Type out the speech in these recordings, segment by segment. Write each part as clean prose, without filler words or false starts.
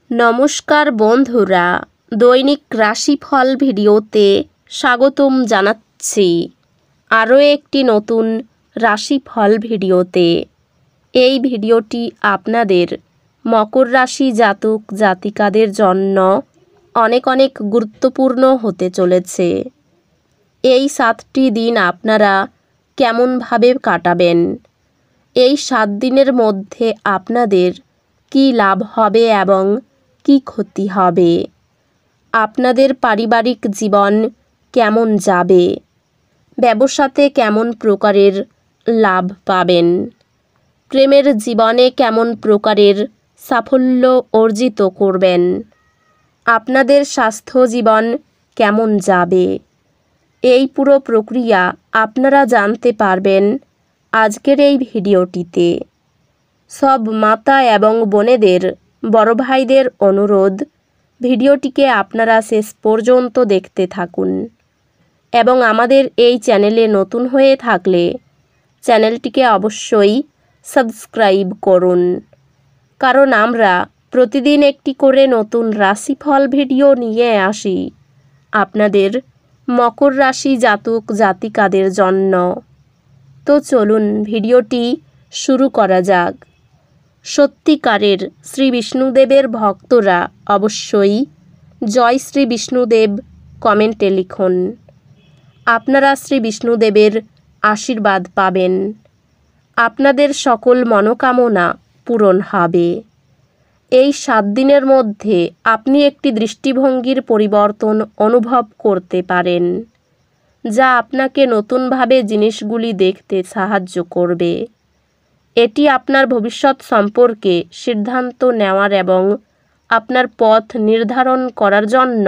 নমস্কার বন্ধুরা, দৈনিক রাশিফল ভিডিওতে স্বাগতম জানাচ্ছি আরও একটি নতুন রাশিফল ভিডিওতে। এই ভিডিওটি আপনাদের মকর রাশি জাতক জাতিকাদের জন্য অনেক অনেক গুরুত্বপূর্ণ হতে চলেছে। এই 7টি দিন আপনারা কেমনভাবে কাটাবেন, এই 7 দিনের মধ্যে আপনাদের কী লাভ হবে এবং কী ক্ষতি হবে, আপনাদের পারিবারিক জীবন কেমন যাবে, ব্যবসাতে কেমন প্রকারের লাভ পাবেন, প্রেমের জীবনে কেমন প্রকারের সাফল্য অর্জিত করবেন, আপনাদের স্বাস্থ্য জীবন কেমন যাবে, এই পুরো প্রক্রিয়া আপনারা জানতে পারবেন আজকের এই ভিডিওটিতে। সব মাতা এবং বোনেদের, বড় ভাইদের অনুরোধ, ভিডিওটিকে আপনারা শেষ পর্যন্ত দেখতে থাকুন এবং আমাদের এই চ্যানেলে নতুন হয়ে থাকলে চ্যানেলটিকে অবশ্যই সাবস্ক্রাইব করুন, কারণ আমরা প্রতিদিন একটি করে নতুন রাশিফল ভিডিও নিয়ে আসি আপনাদের মকর রাশি জাতক জাতিকাদের জন্য। তো চলুন ভিডিওটি শুরু করা যাক। সত্যিকারের শ্রী বিষ্ণুদেবের ভক্তরা অবশ্যই জয় শ্রী বিষ্ণুদেব কমেন্টে লিখুন। আপনারা শ্রী বিষ্ণুদেবের আশীর্বাদ পাবেন, আপনাদের সকল মনোকামনা পূরণ হবে। এই 7 দিনের মধ্যে আপনি একটি দৃষ্টিভঙ্গির পরিবর্তন অনুভব করতে পারেন, যা আপনাকে নতুনভাবে জিনিসগুলি দেখতে সাহায্য করবে। এটি আপনার ভবিষ্যৎ সম্পর্কে সিদ্ধান্ত নেওয়ার এবং আপনার পথ নির্ধারণ করার জন্য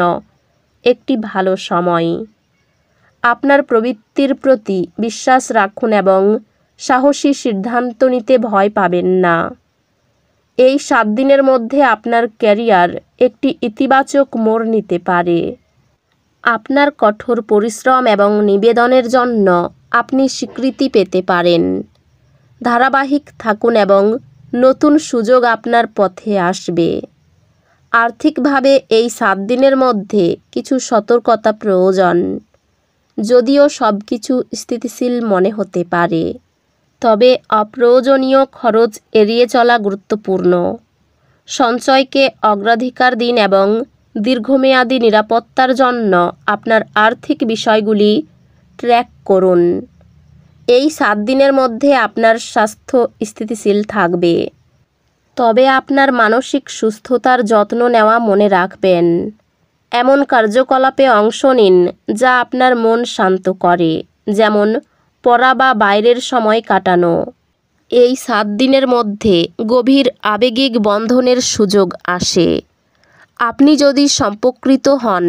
একটি ভালো সময়। আপনার প্রবৃত্তির প্রতি বিশ্বাস রাখুন এবং সাহসী সিদ্ধান্ত নিতে ভয় পাবেন না। এই 7 দিনের মধ্যে আপনার ক্যারিয়ার একটি ইতিবাচক মোড় নিতে পারে। আপনার কঠোর পরিশ্রম এবং নিবেদনের জন্য আপনি স্বীকৃতি পেতে পারেন। ধারাবাহিক থাকুন এবং নতুন সুযোগ আপনার পথে আসবে। আর্থিকভাবে এই 7 দিনের মধ্যে কিছু সতর্কতা প্রয়োজন। যদিও সব কিছু স্থিতিশীল মনে হতে পারে, তবে অপ্রয়োজনীয় খরচ এড়িয়ে চলা গুরুত্বপূর্ণ। সঞ্চয়কে অগ্রাধিকার দিন এবং দীর্ঘমেয়াদী নিরাপত্তার জন্য আপনার আর্থিক বিষয়গুলি ট্র্যাক করুন। এই 7 দিনের মধ্যে আপনার স্বাস্থ্য স্থিতিশীল থাকবে, তবে আপনার মানসিক সুস্থতার যত্ন নেওয়া মনে রাখবেন। এমন কার্যকলাপে অংশ নিন যা আপনার মন শান্ত করে, যেমন পড়া বা বাইরের সময় কাটানো। এই 7 দিনের মধ্যে গভীর আবেগিক বন্ধনের সুযোগ আসে। আপনি যদি সম্পর্কিত হন,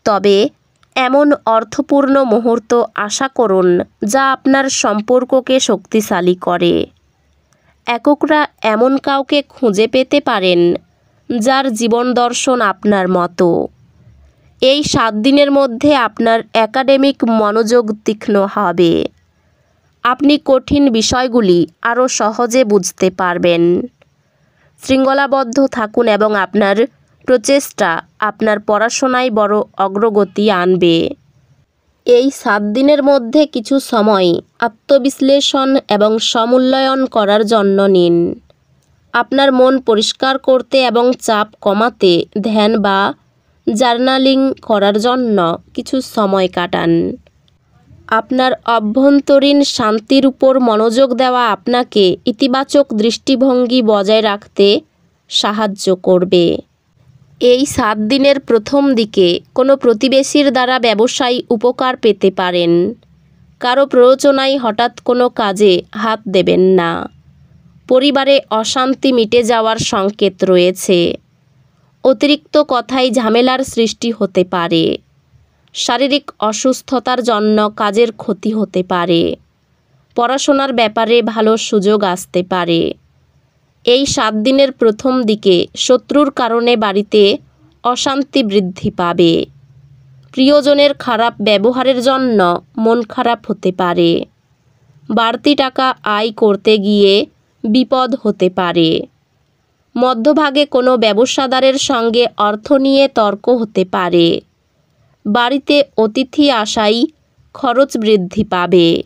তবে এমন অর্থপূর্ণ মুহূর্ত আশা করুন যা আপনার সম্পর্ককে শক্তিশালী করে। এককরা এমন কাউকে খুঁজে পেতে পারেন যার জীবন দর্শন আপনার মতো। এই 7 দিনের মধ্যে আপনার একাডেমিক মনোযোগ তীক্ষ্ণ হবে। আপনি কঠিন বিষয়গুলি আরও সহজে বুঝতে পারবেন। শৃঙ্খলাবদ্ধ থাকুন এবং আপনার প্রচেষ্টা আপনার পড়াশোনায় বড় অগ্রগতি আনবে। এই 7 দিনের মধ্যে কিছু সময় আত্মবিশ্লেষণ এবং সমূল্যায়ন করার জন্য নিন। আপনার মন পরিষ্কার করতে এবং চাপ কমাতে ধ্যান বা জার্নালিং করার জন্য কিছু সময় কাটান। আপনার অভ্যন্তরীণ শান্তির উপর মনোযোগ দেওয়া আপনাকে ইতিবাচক দৃষ্টিভঙ্গি বজায় রাখতে সাহায্য করবে। এই 7 দিনের প্রথম দিকে কোনো প্রতিবেশীর দ্বারা ব্যবসায়ী উপকার পেতে পারেন। কারো প্ররোচনায় হঠাৎ কোনো কাজে হাত দেবেন না। পরিবারে অশান্তি মিটে যাওয়ার সংকেত রয়েছে। অতিরিক্ত কথায় ঝামেলার সৃষ্টি হতে পারে। শারীরিক অসুস্থতার জন্য কাজের ক্ষতি হতে পারে। পড়াশোনার ব্যাপারে ভালো সুযোগ আসতে পারে। এই 7 দিনের প্রথম দিকে শত্রুর কারণে বাড়িতে অশান্তি বৃদ্ধি পাবে। প্রিয়জনের খারাপ ব্যবহারের জন্য মন খারাপ হতে পারে। বাড়তি টাকা আয় করতে গিয়ে বিপদ হতে পারে। মধ্যভাগে কোনো ব্যবসাদারের সঙ্গে অর্থ নিয়ে তর্ক হতে পারে। বাড়িতে অতিথি আসায় খরচ বৃদ্ধি পাবে।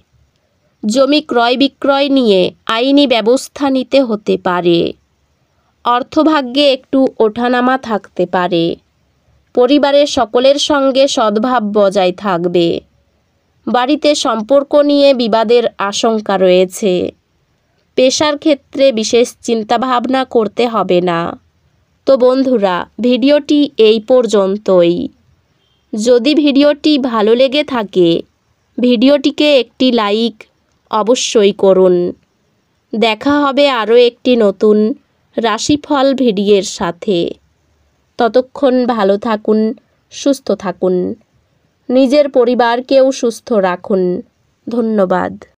জমি ক্রয় বিক্রয় নিয়ে আইনি ব্যবস্থা নিতে হতে পারে। অর্থভাগ্যে একটু ওঠানামা থাকতে পারে। পরিবারের সকলের সঙ্গে সদ্ভাব বজায় থাকবে। বাড়িতে সম্পর্ক নিয়ে বিবাদের আশঙ্কা রয়েছে। পেশার ক্ষেত্রে বিশেষ চিন্তাভাবনা করতে হবে না। তো বন্ধুরা, ভিডিওটি এই পর্যন্তই। যদি ভিডিওটি ভালো লেগে থাকে ভিডিওটিকে একটি লাইক অবশ্যই করুন। দেখা হবে আরও একটি নতুন রাশিফল ভিডিওর সাথে। ততক্ষণ ভালো থাকুন, সুস্থ থাকুন, নিজের পরিবারকেও সুস্থ রাখুন। ধন্যবাদ।